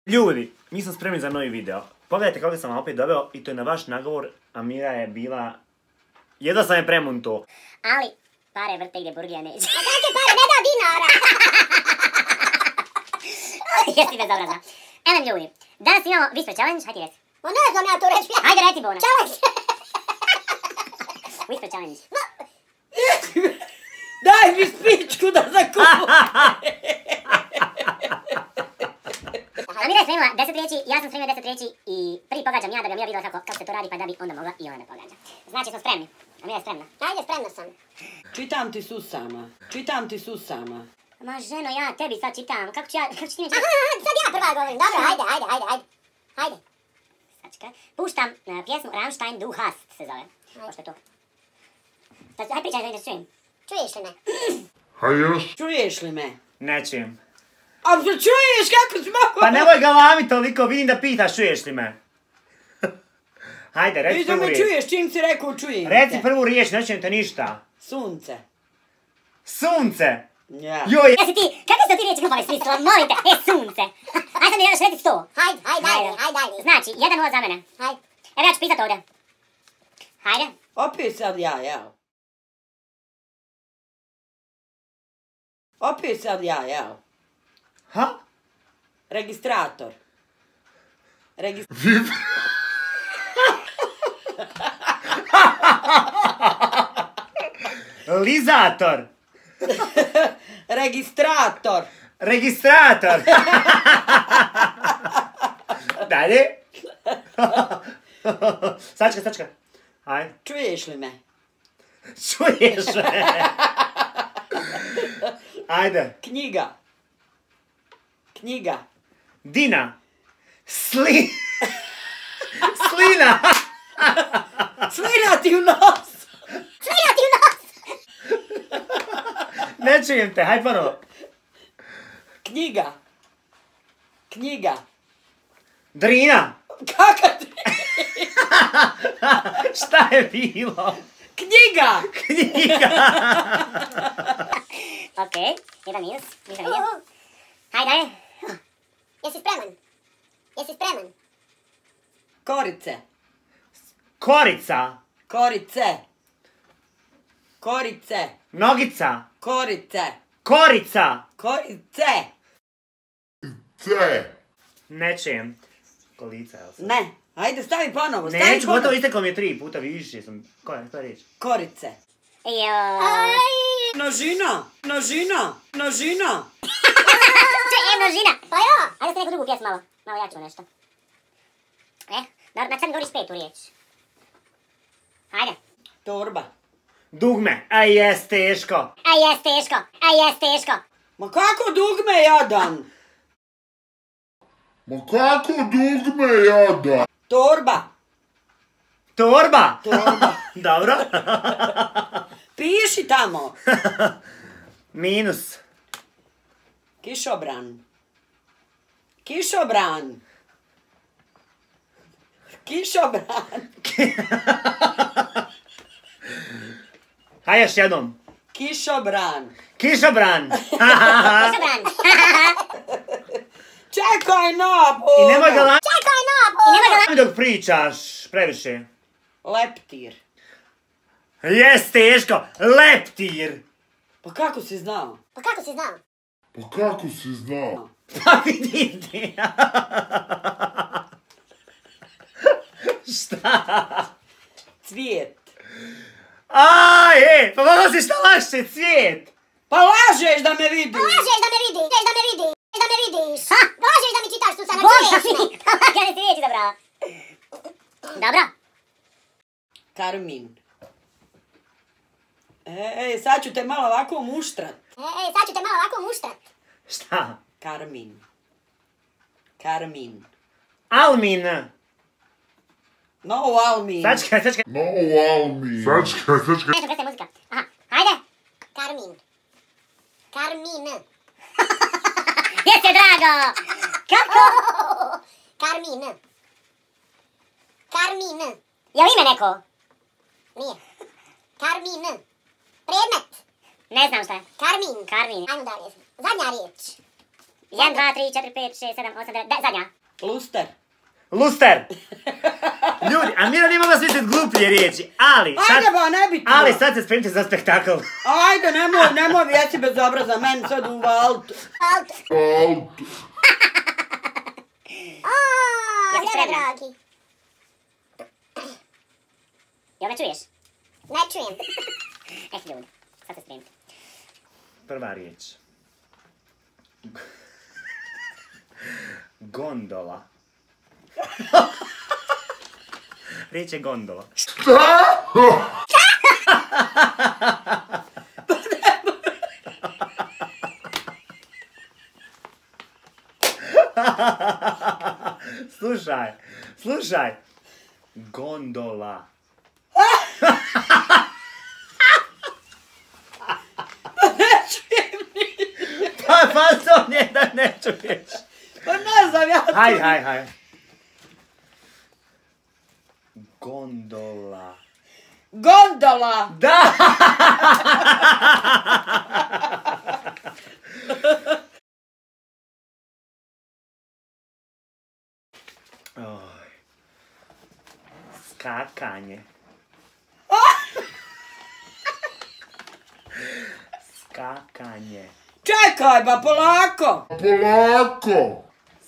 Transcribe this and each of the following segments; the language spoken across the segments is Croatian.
Ljudi, mi smo spremni za novi video. Pogledajte kako sam vam opet doveo i to je na vaš nagovor, a Mira je bila... Jedva sam je premun to. Ali, pare vrte gdje burgija neće. A kakve pare? Ne da dinara! Jesi bezobrazna. Evo ljudi, danas imamo Whisper Challenge, hajde ti reci. Ma ne znam ja to reći. Hajde reci Bona. Challenge! Whisper Challenge. Daj mi spičku da zakuvam. A Mira je spremila 10 riječi, ja sam spremio 10 riječi i prvi pogađam ja da bi Mira vidjela kako se to radi pa da bi onda mogla i ona me pogađa. Znači smo spremni. A Mira je spremna. Ajde, spremna sam. Čitam ti susama. Čitam ti susama. Ma ženo, ja tebi sad čitam. Kako ću ti ne čitam? Sad ja prva govorim. Dobro, ajde. Hajde. Sačekaj. Puštam pjesmu Rammstein Du hast se zove. Pošto je to. Hajde pričaj da se čujem. Čuješ li me? Čuješ li me? Ne čujem. A čuješ kako smo? Pa nemoj galamit toliko, vidim da pitaš čuješ li me. Hajde, reci prvu riječ. Vidim me čuješ, čim si rekao čujem te. Reci prvu riječ, ne čujem te ništa. Sunce. Sunce! Ja. Joj! Jesi ti, kakve su ti riječi glupave smislila, molim te, sunce. Ajde mi još reci 100. Hajde. Znači, 1-0 za mene. Hajde. Evo ja ću pisat ovdje. Hajde. Opet sad ja, jel? Opet sad ja, jel? Ha? Registrator. Lizator! Registrator. Registrator! Dalje? Sačka. Ajde. Čuješ li me? Čuješ me? Ajde. Knjiga. Dina. Slina. Slina ti u nos. Ne čujem te, hajde ponovo. Knjiga. Drina. Kaka ti? Šta je bilo? Knjiga. Okej, jedan minus, nisam vidio. Hajde, dalje. Jesi spreman? Korice. Korica. Nogica. Korica. Ne čujem. Kolica, jel sam? Ne, ajde stavi ponovo. Neću, gotovo isteklo mi je 3 puta više sam. Koja je riječ? Korice. Joj. Nožina. Čuj, množina. Pa ja. Ajde ste neku drugu pjesmu malo. Malo jaču nešto. Dobro, sad mi govoriš petu riječ. Hajde. Torba. Dugme. Aj, jes teško. Ma kako dugme jadan? Torba. Dobro. Piši tamo. Minus. Kišobran. Hajde još jednom. Kišobran. Čekaj na Boga. I nemoj ga lami dok pričaš previše. Leptir. Jes teško. Leptir. Pa kako si znao? Pa vidim ti. Šta? Cvijet. Pa mogla si šta lašće, cvijet. Pa lažeš da me vidiš. Lažeš da me vidiš. Lažeš da mi čitaš Susana, čuješ me. Kada si riječi zabrala. Dobro. Karmin. Sad ću te malo ovako muštrat. Šta? Karmin. Almin. No Almin. Sačkaj. Neću, prestaje muzika. Aha, hajde. Karmin. Jeste drago. Kako? Karmin. Je li ime neko? Nije. Karmin. Predmet. Ne znam šta je. Karmin. Ajmo dalje. Zadnja riječ. 1, 2, 3, 4, 5, 6, 7, 8, 9, zadnja. Luster. Luster! Ljudi, a Mira nije mogla smisliti gluplje riječi, ali... Ajde ba, nebitno. Ali sad se spremite za spektakl. Ajde, nemoj, ja si bezobrazan, meni sad u auto. Jesi spremna? Dragi. Jel me čuješ? Ne čujem. Ljudi, sad se spremite. Prva riječ. Gondola. Riječ je gondola. Slušaj. Gondola. Pa to nije da ne čuješ. Pa ne znam ja to. Hajde. Gondola. Gondola. Da! Skakanje. Skakanje. Čekaj ba, polako.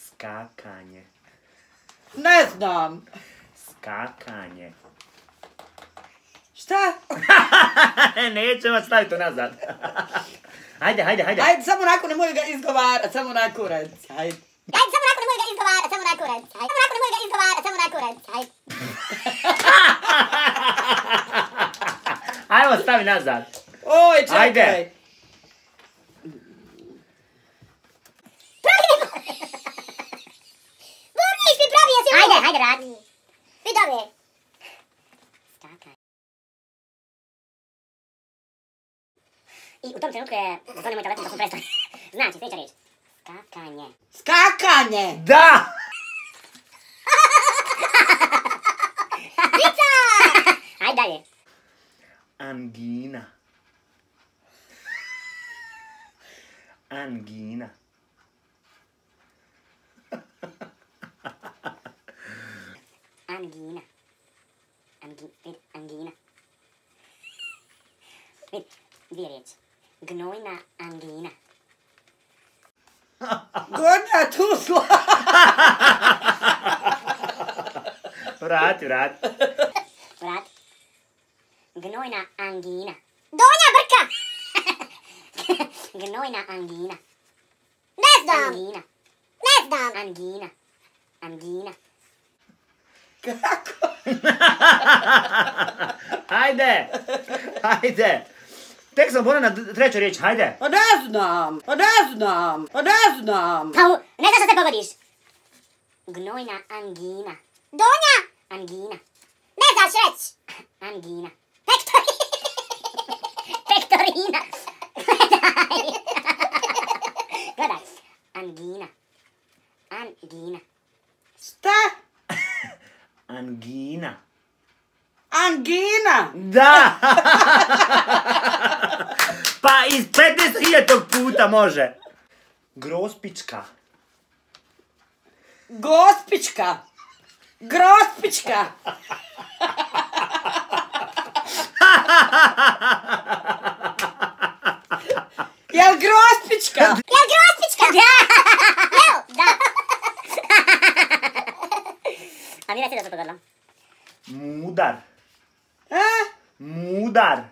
Skakanje. Ne znam. Skakanje. Šta? Nećemo staviti to nazad. Ajde. Ajde, samo onako nemoj ga izgovarat, samo onako reci, ajde. Ajmo, stavi nazad. Oj, čekaj. Ajde. Ajde, radi. Vi dobro. Skakaj. I u tom trenutku je zvonio moj telefon da smo prestali. Znači, sljedeća riječ. Skakanje. Skakanje. Da! Ajde dalje. Angina. Angina. Angina. Angina. Vid, dvije riječi. Gnojna angina. Gornja tusla. Vrati. Gnojna angina. Donja brka! Gnojna angina. Ne znam! Angina. Kako? Ajde. Tek sam na treću riječ, hajde. Pa ne znam. Pa ne znaš što se pogodiš. Gnojna angina. Donja? Angina. Ne znaš reći. Angina. Pektorina. Gledaj. Angina. Šta? Angina. Angina. Da! Pa iz 15.000 puta može. Grospička. Grospička. Jel grospička? Da. A Mira si da se pogodila. Mudar. A? Mudar.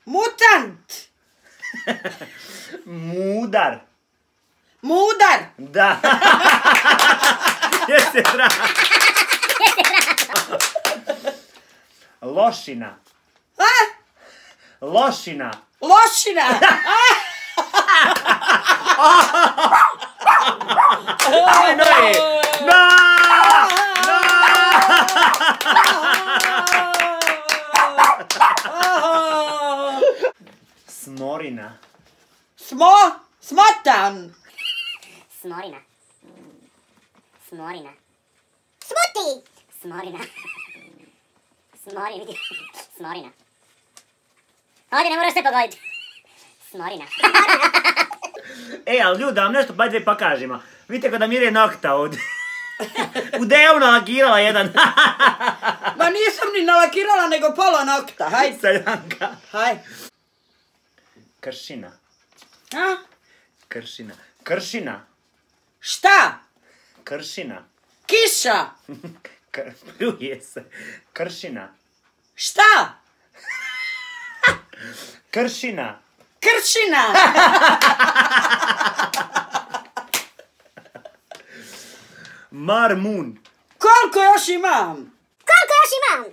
Mutant. Mudar. Da. Jeste bravo. Lošina. A? Lošina. Aj, Noji. No! Smorina. Smotan. Smorina. Smorina. Smuti! Smorina. Smorina. Ovdje ne moraš se pogoditi. Smorina. Ali ljudi, da vam nešto bajde pokažemo. Vidite kada Mire nokta ovdje. U devu nalakirala jedan. Ma nisam ni nalakirala, nego pola nokta, hajde. Seljanka. Hajde. Kršina. A? Kršina. Kršina. Šta? Kršina. Kiša. Pljuje se. Kršina. Šta? Kršina. Kršina. Marmun. Koliko još imam? Koliko još imam?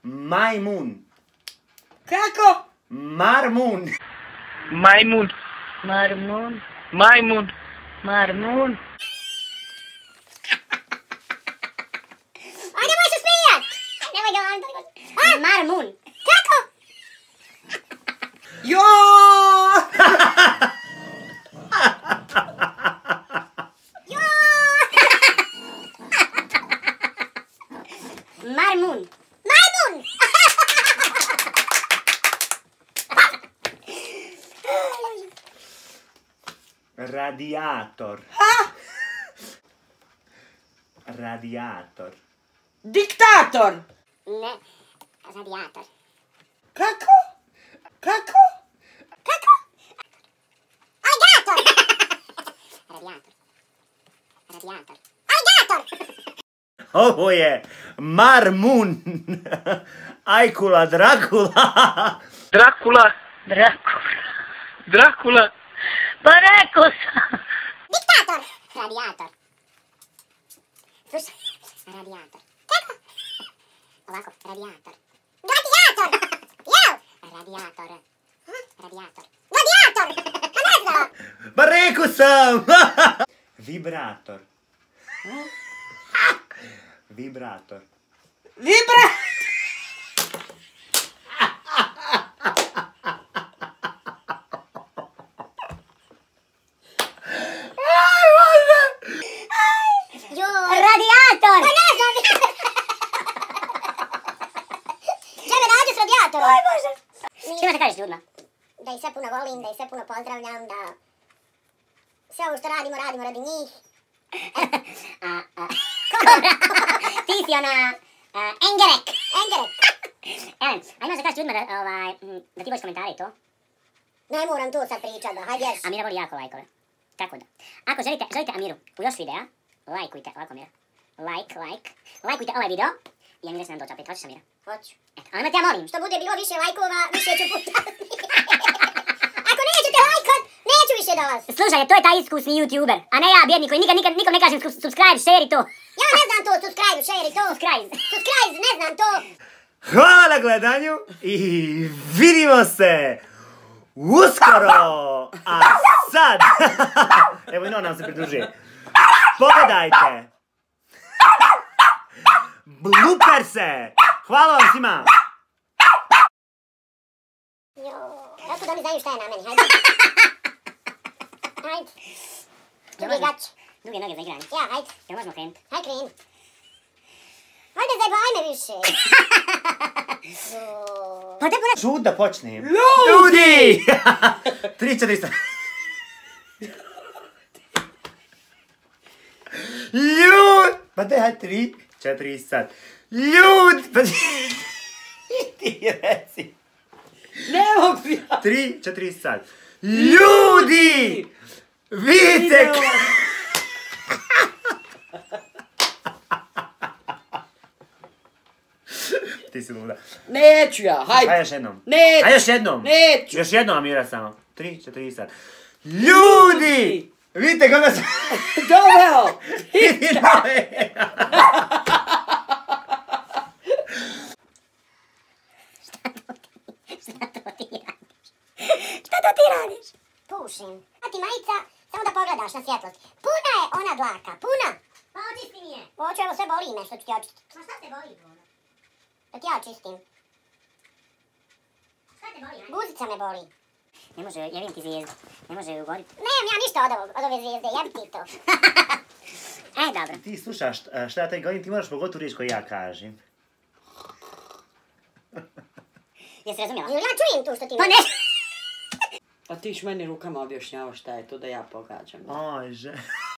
Majmun. Kako? Marmun. Majmun. Marmun. Majmun. Marmun. Aj, nemoj se smijat! Nemoj ga vam da... Marmun. Kako? Joooo! Marmun. Marmun! Radijator. Radijator. Diktator. Ne, radijator. Kako? Kako? Kako? Aligator! Radijator. Radijator. Aligator! Ovo je Marmun. Ajkula Drakula. Drakula. Drakula. Drakula. Pa rekao sam. Diktator! Radijator. Slušaj, radijator. Kako? Ovako, radijator. Radijator! Jel? Radijator. Radijator. Radijator! Pa ne znam! Pa rekao sam. Vibrator. Vibrator. Vibra... Radijator! Pa ne znam! Čeme nađu s radijatorom? Oj Bože! Čima se kažeš ljudima? Da ih sve puno volim, da ih sve puno pozdravljam, da... Sve ovo što radimo, radimo radi njih. Ti si ona... Engerek. Engerek! A imaš da kažeš ljudima da ti voliš komentare i to? Ne moram tu sad pričat, da, hajde ješ. Amira voli jako lajkove. Tako da. Ako želite Amiru u još videa, lajkujte, ovako Amira. Lajkujte ovaj video. I Amira će nam doći opet. Hoćeš Amira? Hoću. Eto, ali te ja molim. Što bude bilo više lajkova, više ću puta. Ako nećete lajkat, neću više dolaz. Slušaj, to je taj iskusni youtuber, a ne ja, bjedni, koji nikom ne kažem subscribe, share i to. Ja ne znam to, subscribe, share i to. Subscribe, ne znam to. Hvala na gledanju i vidimo se uskoro. A sad, evo i no nam se pridružuje. Pogledajte. Blooperse. Hvala vam svima. Kako da oni znaju šta je na meni, hajde. Hajde. Duge gaće. Duge noge za igranje. Ja, hajde. Jel možemo krenuti? Hajde kreni. Hajde, zajbaj me više. Pa te pone... Šut da počnem. Ljudi! 3-4 sad. Ljud! Pa daj, hajde 3-4 sad. Ljud! Pa ti reci. Ne mogu ja. 3-4 sad. Ljudi! Vidite! Ti si luda. Neću ja, hajde. Ajde još jednom. Neću. Ajde još jednom. Neću. Još jednom, Amira, samo. 3-4 sad. Ljudi! Vidite koga sam... Doveo. Vidi nove. Šta to ti radiš? Pušim. A ti majica, samo da pogledaš na svjetlost. Puna je ona dlaka, puna. Pa očisti mi je. Hoću, evo sve boli me što ću ti očistiti. Ma šta te boli? Da ti ja očistim. Šta te boli? Guzica me boli. Ne može, jevim ti zvijezdu. Ne može ju goriti. Nemam ja ništa od ove zvijezde, jebi ti to. Dobro. Ti slušaš šta ja taj govorim, ti moraš pogotovo riječ koju ja kažem. Jesi razumjela? Jel ja čujem tu što ti Pa ne. A ti š meni rukama objašnjavaš šta je to da ja pogađam. Ajže.